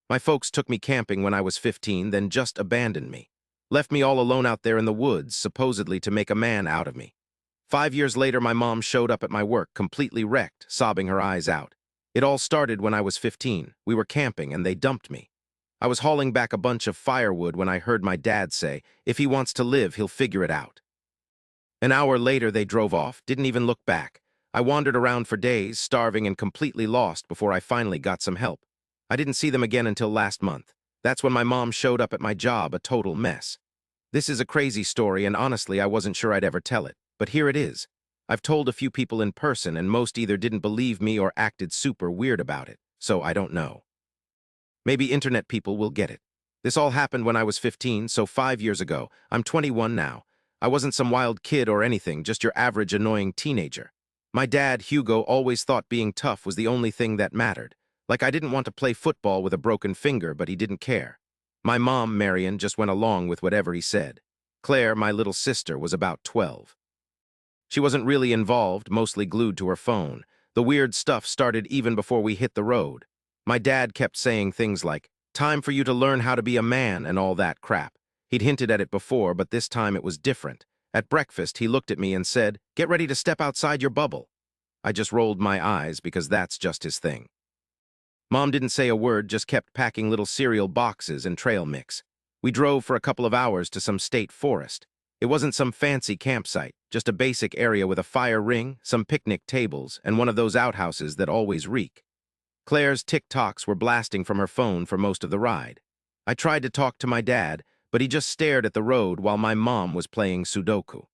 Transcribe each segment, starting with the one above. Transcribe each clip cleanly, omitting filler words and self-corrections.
My folks took me camping when I was 15, then just abandoned me. Left me all alone out there in the woods, supposedly to make a man out of me. 5 years later, my mom showed up at my work, completely wrecked, sobbing her eyes out. It all started when I was 15. We were camping and they dumped me. I was hauling back a bunch of firewood when I heard my dad say, if he wants to live, he'll figure it out. An hour later, they drove off, didn't even look back. I wandered around for days, starving and completely lost before I finally got some help. I didn't see them again until last month. That's when my mom showed up at my job, a total mess. This is a crazy story, and honestly, I wasn't sure I'd ever tell it. But here it is. I've told a few people in person, and most either didn't believe me or acted super weird about it, so I don't know. Maybe internet people will get it. This all happened when I was 15, so 5 years ago. I'm 21 now. I wasn't some wild kid or anything, just your average annoying teenager. My dad, Hugo, always thought being tough was the only thing that mattered. Like I didn't want to play football with a broken finger, but he didn't care. My mom, Marion, just went along with whatever he said. Claire, my little sister, was about 12. She wasn't really involved, mostly glued to her phone. The weird stuff started even before we hit the road. My dad kept saying things like, "Time for you to learn how to be a man," and all that crap. He'd hinted at it before, but this time it was different. At breakfast, he looked at me and said, "Get ready to step outside your bubble." I just rolled my eyes because that's just his thing. Mom didn't say a word, just kept packing little cereal boxes and trail mix. We drove for a couple of hours to some state forest. It wasn't some fancy campsite, just a basic area with a fire ring, some picnic tables, and one of those outhouses that always reek. Claire's TikToks were blasting from her phone for most of the ride. I tried to talk to my dad, but he just stared at the road while my mom was playing Sudoku.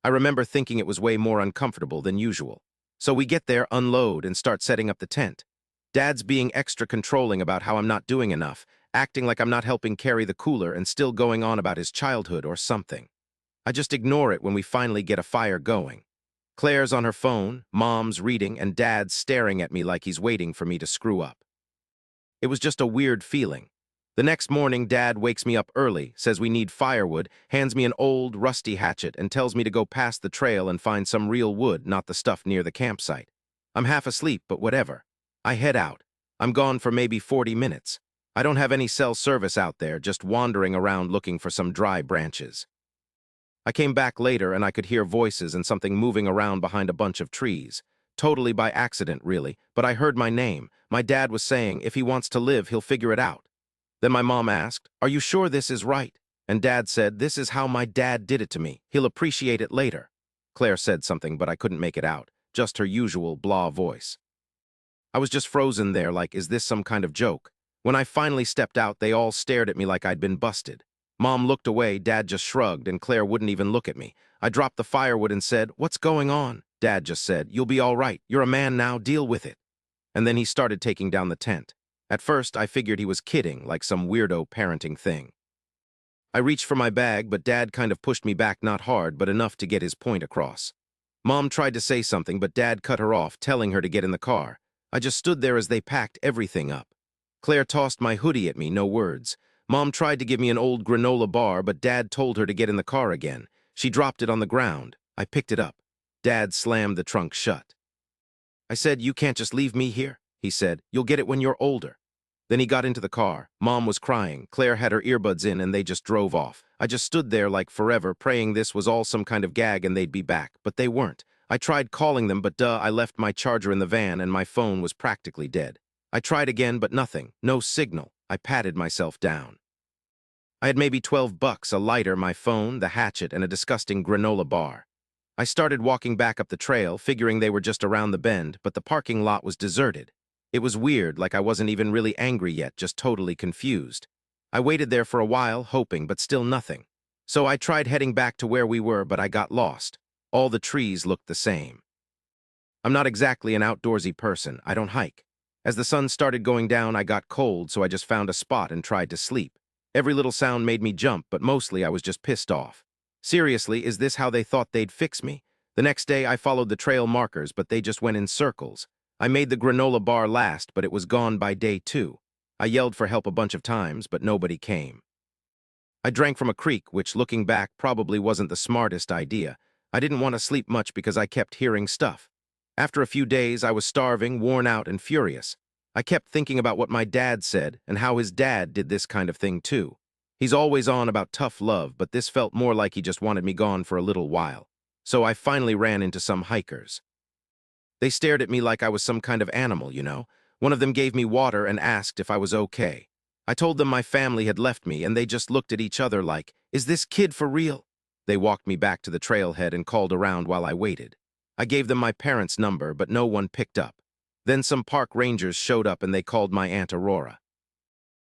I remember thinking it was way more uncomfortable than usual. So we get there, unload, and start setting up the tent. Dad's being extra controlling about how I'm not doing enough, acting like I'm not helping carry the cooler and still going on about his childhood or something. I just ignore it when we finally get a fire going. Claire's on her phone, Mom's reading, and Dad's staring at me like he's waiting for me to screw up. It was just a weird feeling. The next morning, Dad wakes me up early, says we need firewood, hands me an old, rusty hatchet, and tells me to go past the trail and find some real wood, not the stuff near the campsite. I'm half asleep, but whatever. I head out. I'm gone for maybe 40 minutes. I don't have any cell service out there, just wandering around looking for some dry branches. I came back later and I could hear voices and something moving around behind a bunch of trees. Totally by accident, really, but I heard my name. My dad was saying, if he wants to live, he'll figure it out. Then my mom asked, "Are you sure this is right?" And Dad said, "This is how my dad did it to me. He'll appreciate it later." Claire said something, but I couldn't make it out. Just her usual blah voice. I was just frozen there like, is this some kind of joke? When I finally stepped out, they all stared at me like I'd been busted. Mom looked away, Dad just shrugged, and Claire wouldn't even look at me. I dropped the firewood and said, "What's going on?" Dad just said, "You'll be all right. You're a man now, deal with it." And then he started taking down the tent. At first, I figured he was kidding, like some weirdo parenting thing. I reached for my bag, but Dad kind of pushed me back, not hard, but enough to get his point across. Mom tried to say something, but Dad cut her off, telling her to get in the car. I just stood there as they packed everything up. Claire tossed my hoodie at me, no words. Mom tried to give me an old granola bar, but Dad told her to get in the car again. She dropped it on the ground. I picked it up. Dad slammed the trunk shut. I said, "You can't just leave me here," he said. "You'll get it when you're older." Then he got into the car. Mom was crying. Claire had her earbuds in and they just drove off. I just stood there like forever, praying this was all some kind of gag and they'd be back, but they weren't. I tried calling them, but I left my charger in the van and my phone was practically dead. I tried again, but nothing. No signal. I patted myself down. I had maybe $12, a lighter, my phone, the hatchet, and a disgusting granola bar. I started walking back up the trail, figuring they were just around the bend, but the parking lot was deserted. It was weird, like I wasn't even really angry yet, just totally confused. I waited there for a while, hoping, but still nothing. So I tried heading back to where we were, but I got lost. All the trees looked the same. I'm not exactly an outdoorsy person. I don't hike. As the sun started going down, I got cold, so I just found a spot and tried to sleep. Every little sound made me jump, but mostly I was just pissed off. Seriously, is this how they thought they'd fix me? The next day, I followed the trail markers, but they just went in circles. I made the granola bar last, but it was gone by day 2. I yelled for help a bunch of times, but nobody came. I drank from a creek, which, looking back, probably wasn't the smartest idea. I didn't want to sleep much because I kept hearing stuff. After a few days, I was starving, worn out, and furious. I kept thinking about what my dad said and how his dad did this kind of thing too. He's always on about tough love, but this felt more like he just wanted me gone for a little while. So I finally ran into some hikers. They stared at me like I was some kind of animal, you know. One of them gave me water and asked if I was okay. I told them my family had left me, and they just looked at each other like, "Is this kid for real?" They walked me back to the trailhead and called around while I waited. I gave them my parents' number, but no one picked up. Then some park rangers showed up and they called my Aunt Aurora.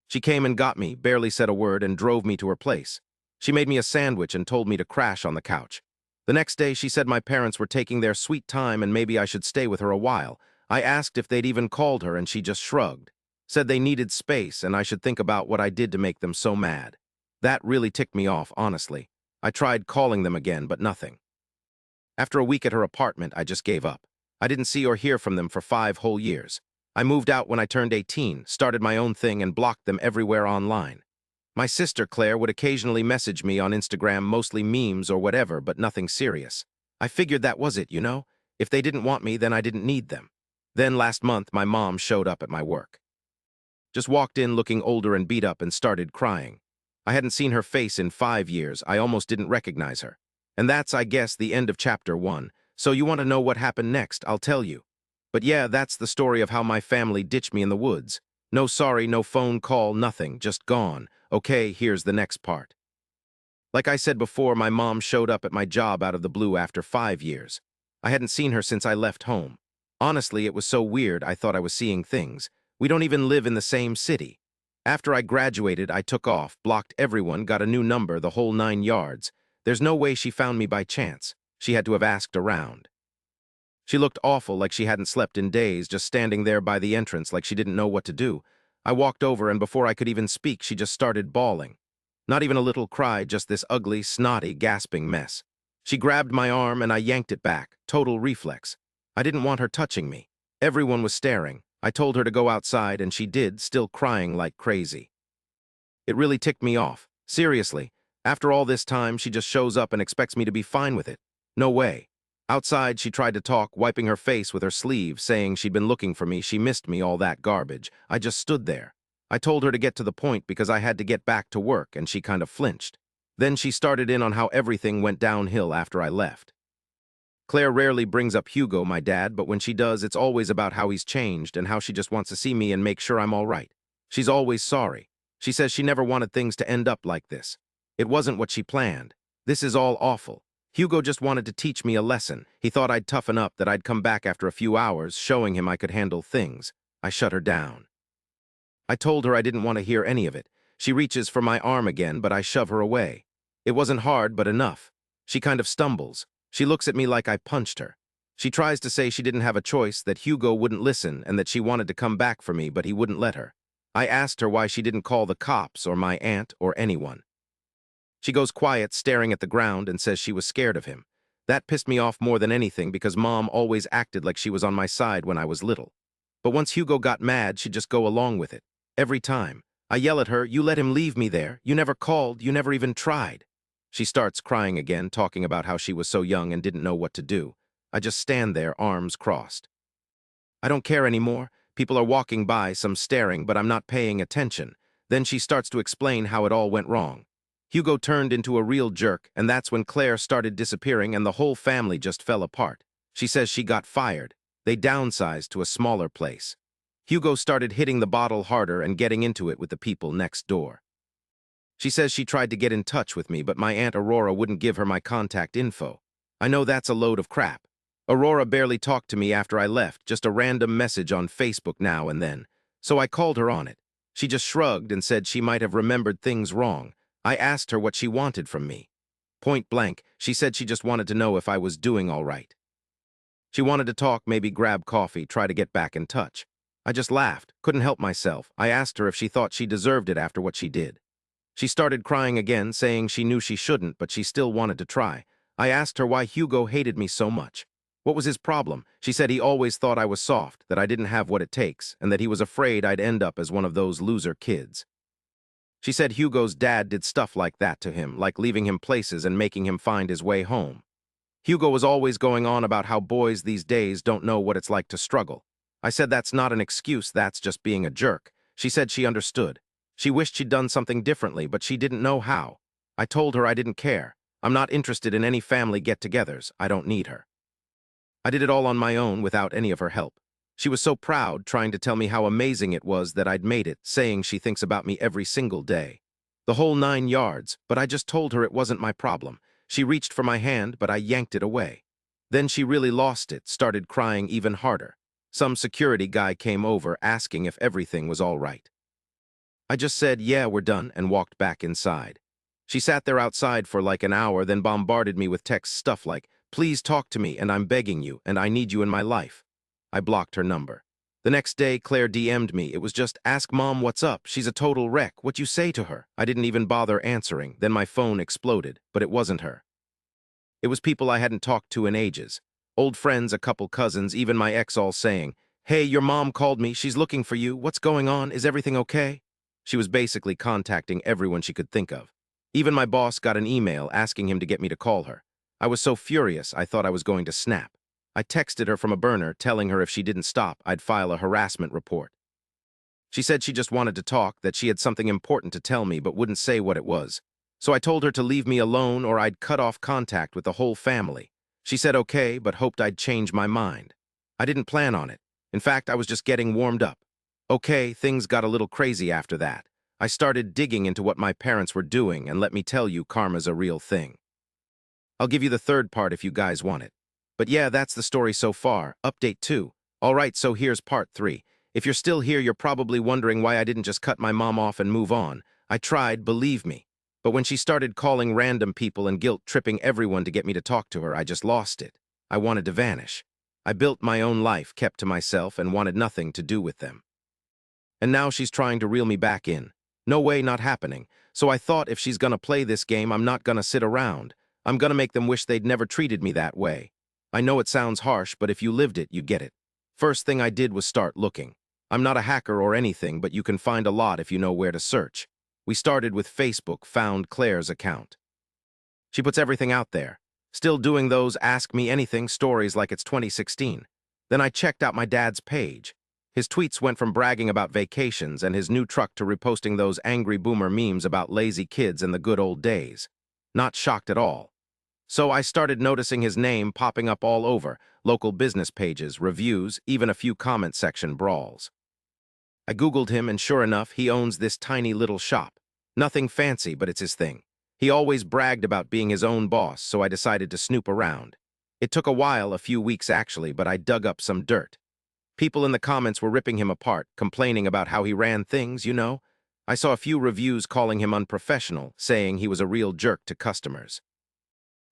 She came and got me, barely said a word, and drove me to her place. She made me a sandwich and told me to crash on the couch. The next day, she said my parents were taking their sweet time and maybe I should stay with her a while. I asked if they'd even called her and she just shrugged. Said they needed space and I should think about what I did to make them so mad. That really ticked me off, honestly. I tried calling them again, but nothing. After a week at her apartment, I just gave up. I didn't see or hear from them for 5 whole years. I moved out when I turned 18, started my own thing, and blocked them everywhere online. My sister, Claire, would occasionally message me on Instagram, mostly memes or whatever, but nothing serious. I figured that was it, you know? If they didn't want me, then I didn't need them. Then last month, my mom showed up at my work. Just walked in looking older and beat up and started crying. I hadn't seen her face in 5 years. I almost didn't recognize her. And that's, I guess, the end of chapter 1. So you want to know what happened next, I'll tell you. But yeah, that's the story of how my family ditched me in the woods. No sorry, no phone call, nothing, just gone. Okay, here's the next part. Like I said before, my mom showed up at my job out of the blue after 5 years. I hadn't seen her since I left home. Honestly, it was so weird I thought I was seeing things. We don't even live in the same city. After I graduated, I took off, blocked everyone, got a new number, the whole 9 yards. There's no way she found me by chance. She had to have asked around. She looked awful, like she hadn't slept in days, just standing there by the entrance like she didn't know what to do. I walked over, and before I could even speak, she just started bawling. Not even a little cry, just this ugly, snotty, gasping mess. She grabbed my arm, and I yanked it back, total reflex. I didn't want her touching me. Everyone was staring. I told her to go outside, and she did, still crying like crazy. It really ticked me off. Seriously. After all this time, she just shows up and expects me to be fine with it. No way. Outside, she tried to talk, wiping her face with her sleeve, saying she'd been looking for me, she missed me, all that garbage. I just stood there. I told her to get to the point because I had to get back to work, and she kind of flinched. Then she started in on how everything went downhill after I left. Claire rarely brings up Hugo, my dad, but when she does, it's always about how he's changed and how she just wants to see me and make sure I'm all right. She's always sorry. She says she never wanted things to end up like this. It wasn't what she planned. This is all awful. Hugo just wanted to teach me a lesson. He thought I'd toughen up, that I'd come back after a few hours, showing him I could handle things. I shut her down. I told her I didn't want to hear any of it. She reaches for my arm again, but I shove her away. It wasn't hard, but enough. She kind of stumbles. She looks at me like I punched her. She tries to say she didn't have a choice, that Hugo wouldn't listen, and that she wanted to come back for me, but he wouldn't let her. I asked her why she didn't call the cops or my aunt or anyone. She goes quiet, staring at the ground, and says she was scared of him. That pissed me off more than anything because Mom always acted like she was on my side when I was little. But once Hugo got mad, she'd just go along with it. Every time. I yell at her, "You let him leave me there. You never called. You never even tried." She starts crying again, talking about how she was so young and didn't know what to do. I just stand there, arms crossed. I don't care anymore. People are walking by, some staring, but I'm not paying attention. Then she starts to explain how it all went wrong. Hugo turned into a real jerk, and that's when Claire started disappearing and the whole family just fell apart. She says she got fired. They downsized to a smaller place. Hugo started hitting the bottle harder and getting into it with the people next door. She says she tried to get in touch with me, but my Aunt Aurora wouldn't give her my contact info. I know that's a load of crap. Aurora barely talked to me after I left, just a random message on Facebook now and then. So I called her on it. She just shrugged and said she might have remembered things wrong. I asked her what she wanted from me. Point blank, she said she just wanted to know if I was doing all right. She wanted to talk, maybe grab coffee, try to get back in touch. I just laughed, couldn't help myself. I asked her if she thought she deserved it after what she did. She started crying again, saying she knew she shouldn't, but she still wanted to try. I asked her why Hugo hated me so much. What was his problem? She said he always thought I was soft, that I didn't have what it takes, and that he was afraid I'd end up as one of those loser kids. She said Hugo's dad did stuff like that to him, like leaving him places and making him find his way home. Hugo was always going on about how boys these days don't know what it's like to struggle. I said that's not an excuse, that's just being a jerk. She said she understood. She wished she'd done something differently, but she didn't know how. I told her I didn't care. I'm not interested in any family get-togethers. I don't need her. I did it all on my own without any of her help. She was so proud, trying to tell me how amazing it was that I'd made it, saying she thinks about me every single day. The whole 9 yards, but I just told her it wasn't my problem. She reached for my hand, but I yanked it away. Then she really lost it, started crying even harder. Some security guy came over asking if everything was all right. I just said, yeah, we're done, and walked back inside. She sat there outside for like an hour, then bombarded me with text stuff like, please talk to me, and I'm begging you, and I need you in my life. I blocked her number. The next day, Claire DM'd me. It was just, ask mom what's up. She's a total wreck. What you say to her? I didn't even bother answering. Then my phone exploded, but it wasn't her. It was people I hadn't talked to in ages. Old friends, a couple cousins, even my ex all saying, hey, your mom called me. She's looking for you. What's going on? Is everything okay? She was basically contacting everyone she could think of. Even my boss got an email asking him to get me to call her. I was so furious, I thought I was going to snap. I texted her from a burner, telling her if she didn't stop, I'd file a harassment report. She said she just wanted to talk, that she had something important to tell me but wouldn't say what it was. So I told her to leave me alone or I'd cut off contact with the whole family. She said okay, but hoped I'd change my mind. I didn't plan on it. In fact, I was just getting warmed up. Okay, things got a little crazy after that. I started digging into what my parents were doing, and let me tell you, karma's a real thing. I'll give you the third part if you guys want it. But yeah, that's the story so far. Update 2. Alright, so here's part 3. If you're still here, you're probably wondering why I didn't just cut my mom off and move on. I tried, believe me. But when she started calling random people and guilt-tripping everyone to get me to talk to her, I just lost it. I wanted to vanish. I built my own life, kept to myself, and wanted nothing to do with them. And now she's trying to reel me back in. No way, not happening. So I thought if she's gonna play this game, I'm not gonna sit around. I'm gonna make them wish they'd never treated me that way. I know it sounds harsh, but if you lived it, you get it. First thing I did was start looking. I'm not a hacker or anything, but you can find a lot if you know where to search. We started with Facebook, found Claire's account. She puts everything out there. Still doing those Ask Me Anything stories like it's 2016. Then I checked out my dad's page. His tweets went from bragging about vacations and his new truck to reposting those angry boomer memes about lazy kids and the good old days. Not shocked at all. So I started noticing his name popping up all over, local business pages, reviews, even a few comment section brawls. I Googled him, and sure enough, he owns this tiny little shop. Nothing fancy, but it's his thing. He always bragged about being his own boss, so I decided to snoop around. It took a while, a few weeks actually, but I dug up some dirt. People in the comments were ripping him apart, complaining about how he ran things, you know. I saw a few reviews calling him unprofessional, saying he was a real jerk to customers.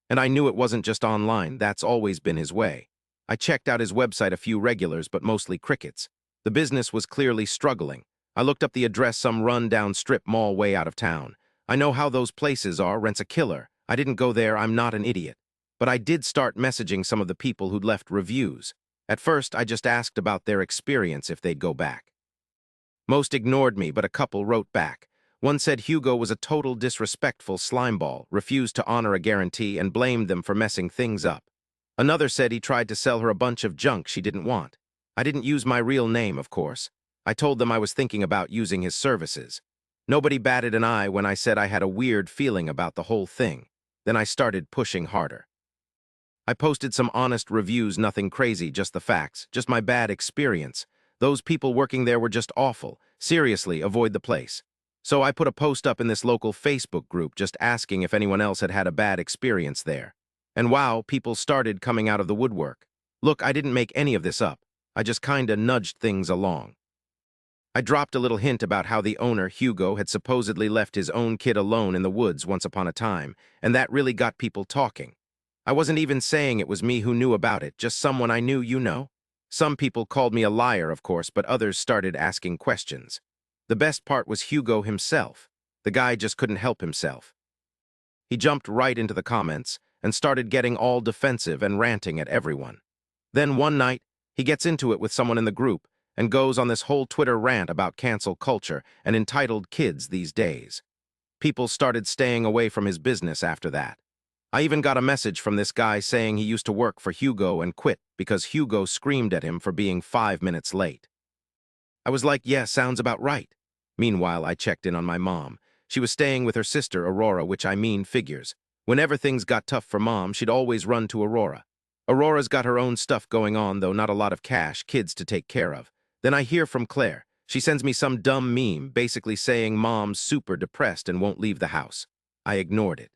And I knew it wasn't just online, that's always been his way. I checked out his website, a few regulars, but mostly crickets. The business was clearly struggling. I looked up the address, some run-down strip mall way out of town. I know how those places are, rent's a killer. I didn't go there, I'm not an idiot. But I did start messaging some of the people who'd left reviews. At first, I just asked about their experience if they'd go back. Most ignored me, but a couple wrote back. One said Hugo was a total disrespectful slimeball, refused to honor a guarantee, and blamed them for messing things up. Another said he tried to sell her a bunch of junk she didn't want. I didn't use my real name, of course. I told them I was thinking about using his services. Nobody batted an eye when I said I had a weird feeling about the whole thing. Then I started pushing harder. I posted some honest reviews, nothing crazy, just the facts, just my bad experience. Those people working there were just awful. Seriously, avoid the place. So I put a post up in this local Facebook group just asking if anyone else had had a bad experience there. And wow, people started coming out of the woodwork. Look, I didn't make any of this up. I just kinda nudged things along. I dropped a little hint about how the owner, Hugo, had supposedly left his own kid alone in the woods once upon a time, and that really got people talking. I wasn't even saying it was me who knew about it, just someone I knew, you know. Some people called me a liar, of course, but others started asking questions. The best part was Hugo himself. The guy just couldn't help himself. He jumped right into the comments and started getting all defensive and ranting at everyone. Then one night, he gets into it with someone in the group and goes on this whole Twitter rant about cancel culture and entitled kids these days. People started staying away from his business after that. I even got a message from this guy saying he used to work for Hugo and quit because Hugo screamed at him for being 5 minutes late. I was like, yeah, sounds about right. Meanwhile, I checked in on my mom. She was staying with her sister, Aurora, which I mean figures. Whenever things got tough for Mom, she'd always run to Aurora. Aurora's got her own stuff going on, though not a lot of cash, kids to take care of. Then I hear from Claire. She sends me some dumb meme, basically saying Mom's super depressed and won't leave the house. I ignored it.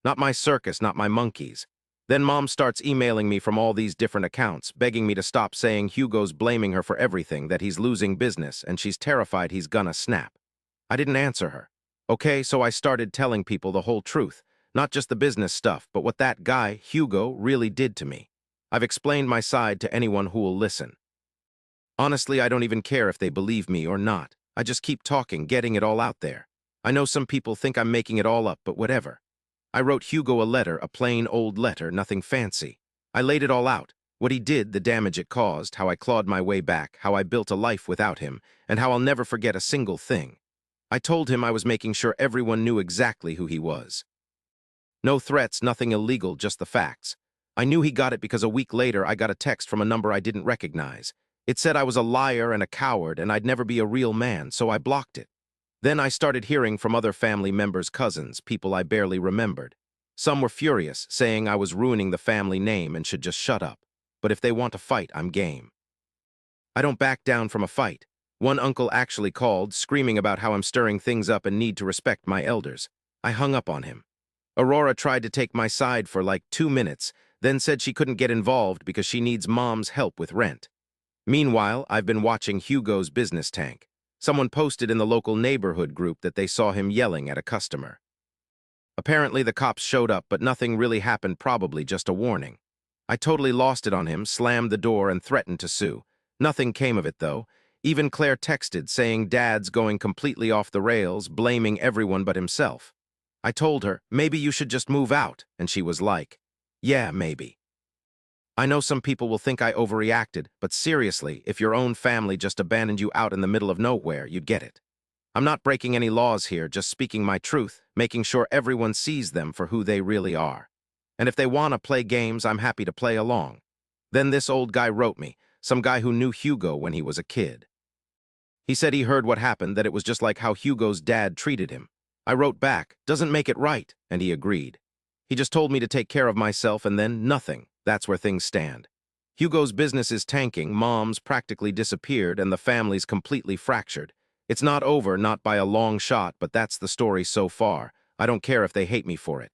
Not my circus, not my monkeys. Then Mom starts emailing me from all these different accounts, begging me to stop saying Hugo's blaming her for everything, that he's losing business, and she's terrified he's gonna snap. I didn't answer her. Okay, so I started telling people the whole truth, not just the business stuff, but what that guy, Hugo, really did to me. I've explained my side to anyone who'll listen. Honestly, I don't even care if they believe me or not. I just keep talking, getting it all out there. I know some people think I'm making it all up, but whatever. I wrote Hugo a letter, a plain old letter, nothing fancy. I laid it all out. What he did, the damage it caused, how I clawed my way back, how I built a life without him, and how I'll never forget a single thing. I told him I was making sure everyone knew exactly who he was. No threats, nothing illegal, just the facts. I knew he got it because a week later I got a text from a number I didn't recognize. It said I was a liar and a coward and I'd never be a real man, so I blocked it. Then I started hearing from other family members' cousins, people I barely remembered. Some were furious, saying I was ruining the family name and should just shut up. But if they want to fight, I'm game. I don't back down from a fight. One uncle actually called, screaming about how I'm stirring things up and need to respect my elders. I hung up on him. Aurora tried to take my side for like 2 minutes, then said she couldn't get involved because she needs Mom's help with rent. Meanwhile, I've been watching Hugo's business tank. Someone posted in the local neighborhood group that they saw him yelling at a customer. Apparently the cops showed up, but nothing really happened, probably just a warning. I totally lost it on him, slammed the door, and threatened to sue. Nothing came of it, though. Even Claire texted, saying Dad's going completely off the rails, blaming everyone but himself. I told her, maybe you should just move out, and she was like, yeah, maybe. I know some people will think I overreacted, but seriously, if your own family just abandoned you out in the middle of nowhere, you'd get it. I'm not breaking any laws here, just speaking my truth, making sure everyone sees them for who they really are. And if they want to play games, I'm happy to play along. Then this old guy wrote me, some guy who knew Hugo when he was a kid. He said he heard what happened, that it was just like how Hugo's dad treated him. I wrote back, doesn't make it right, and he agreed. He just told me to take care of myself and then nothing. That's where things stand. Hugo's business is tanking, Mom's practically disappeared, and the family's completely fractured. It's not over, not by a long shot, but that's the story so far. I don't care if they hate me for it.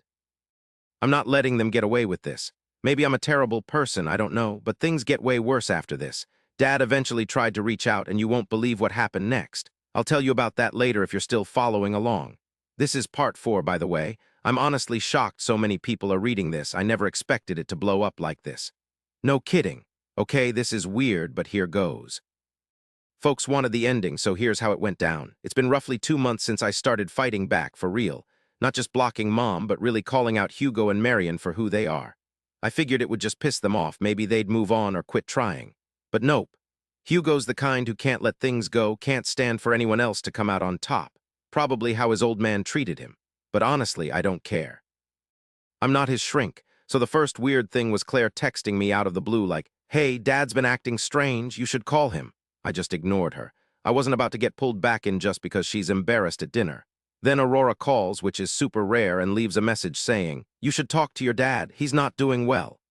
I'm not letting them get away with this. Maybe I'm a terrible person, I don't know, but things get way worse after this. Dad eventually tried to reach out, and you won't believe what happened next. I'll tell you about that later if you're still following along. This is part 4, by the way. I'm honestly shocked so many people are reading this. I never expected it to blow up like this. No kidding. Okay, this is weird, but here goes. Folks wanted the ending, so here's how it went down. It's been roughly 2 months since I started fighting back, for real. Not just blocking Mom, but really calling out Hugo and Marion for who they are. I figured it would just piss them off, maybe they'd move on or quit trying. But nope. Hugo's the kind who can't let things go, can't stand for anyone else to come out on top. Probably how his old man treated him. But honestly, I don't care. I'm not his shrink, so the first weird thing was Claire texting me out of the blue like, hey, Dad's been acting strange, you should call him. I just ignored her. I wasn't about to get pulled back in just because she's embarrassed at dinner. Then Aurora calls, which is super rare, and leaves a message saying, you should talk to your dad, he's not doing well.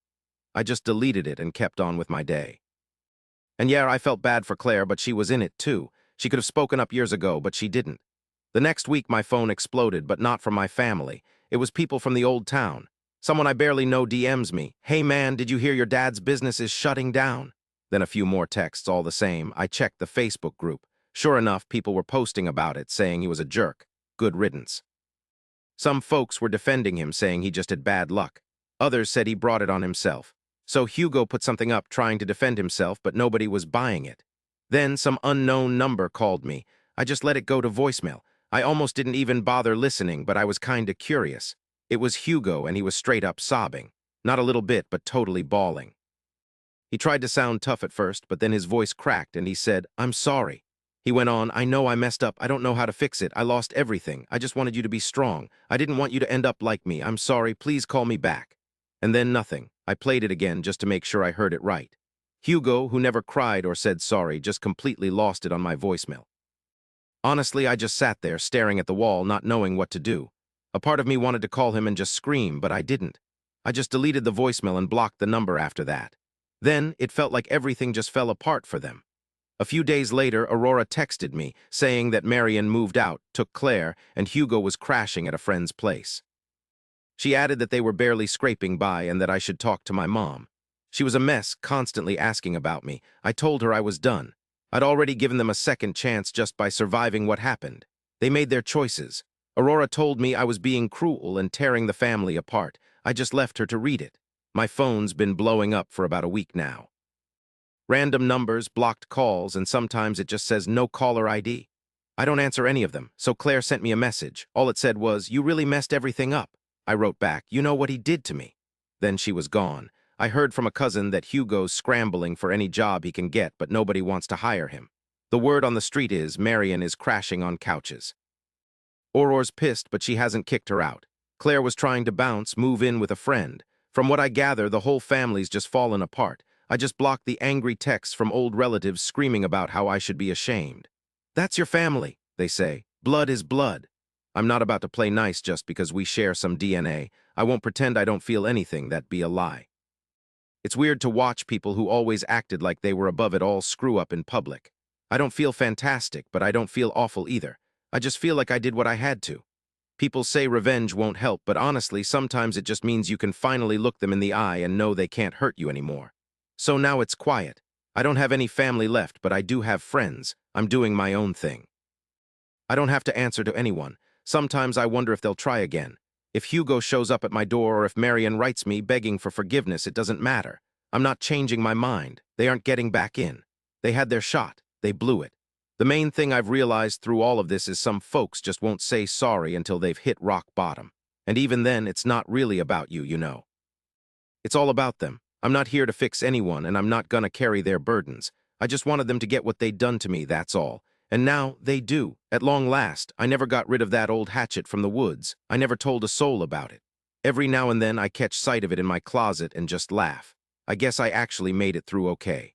I just deleted it and kept on with my day. And yeah, I felt bad for Claire, but she was in it too. She could have spoken up years ago, but she didn't. The next week, my phone exploded, but not from my family. It was people from the old town. Someone I barely know DMs me, hey man, did you hear your dad's business is shutting down? Then a few more texts, all the same. I checked the Facebook group. Sure enough, people were posting about it, saying he was a jerk. Good riddance. Some folks were defending him, saying he just had bad luck. Others said he brought it on himself. So Hugo put something up trying to defend himself, but nobody was buying it. Then some unknown number called me. I just let it go to voicemail. I almost didn't even bother listening, but I was kinda curious. It was Hugo, and he was straight up sobbing. Not a little bit, but totally bawling. He tried to sound tough at first, but then his voice cracked, and he said, I'm sorry. He went on, I know I messed up. I don't know how to fix it. I lost everything. I just wanted you to be strong. I didn't want you to end up like me. I'm sorry. Please call me back. And then nothing. I played it again just to make sure I heard it right. Hugo, who never cried or said sorry, just completely lost it on my voicemail. Honestly, I just sat there staring at the wall, not knowing what to do. A part of me wanted to call him and just scream, but I didn't. I just deleted the voicemail and blocked the number after that. Then it felt like everything just fell apart for them. A few days later, Aurora texted me, saying that Marion moved out, took Claire, and Hugo was crashing at a friend's place. She added that they were barely scraping by and that I should talk to my mom. She was a mess, constantly asking about me. I told her I was done. I'd already given them a second chance just by surviving what happened. They made their choices. Aurora told me I was being cruel and tearing the family apart. I just left her to read it. My phone's been blowing up for about a week now. Random numbers, blocked calls, and sometimes it just says no caller ID. I don't answer any of them, so Claire sent me a message. All it said was, "You really messed everything up." I wrote back, "You know what he did to me." Then she was gone. I heard from a cousin that Hugo's scrambling for any job he can get, but nobody wants to hire him. The word on the street is Marion is crashing on couches. Aurore's pissed, but she hasn't kicked her out. Claire was trying to bounce, move in with a friend. From what I gather, the whole family's just fallen apart. I just blocked the angry texts from old relatives screaming about how I should be ashamed. That's your family, they say. Blood is blood. I'm not about to play nice just because we share some DNA. I won't pretend I don't feel anything. That'd be a lie. It's weird to watch people who always acted like they were above it all screw up in public. I don't feel fantastic, but I don't feel awful either. I just feel like I did what I had to. People say revenge won't help, but honestly, sometimes it just means you can finally look them in the eye and know they can't hurt you anymore. So now it's quiet. I don't have any family left, but I do have friends. I'm doing my own thing. I don't have to answer to anyone. Sometimes I wonder if they'll try again. If Hugo shows up at my door or if Marion writes me begging for forgiveness, it doesn't matter. I'm not changing my mind. They aren't getting back in. They had their shot. They blew it. The main thing I've realized through all of this is some folks just won't say sorry until they've hit rock bottom. And even then, it's not really about you, you know. It's all about them. I'm not here to fix anyone, and I'm not gonna carry their burdens. I just wanted them to get what they'd done to me, that's all. And now they do. At long last, I never got rid of that old hatchet from the woods. I never told a soul about it. Every now and then I catch sight of it in my closet and just laugh. I guess I actually made it through okay.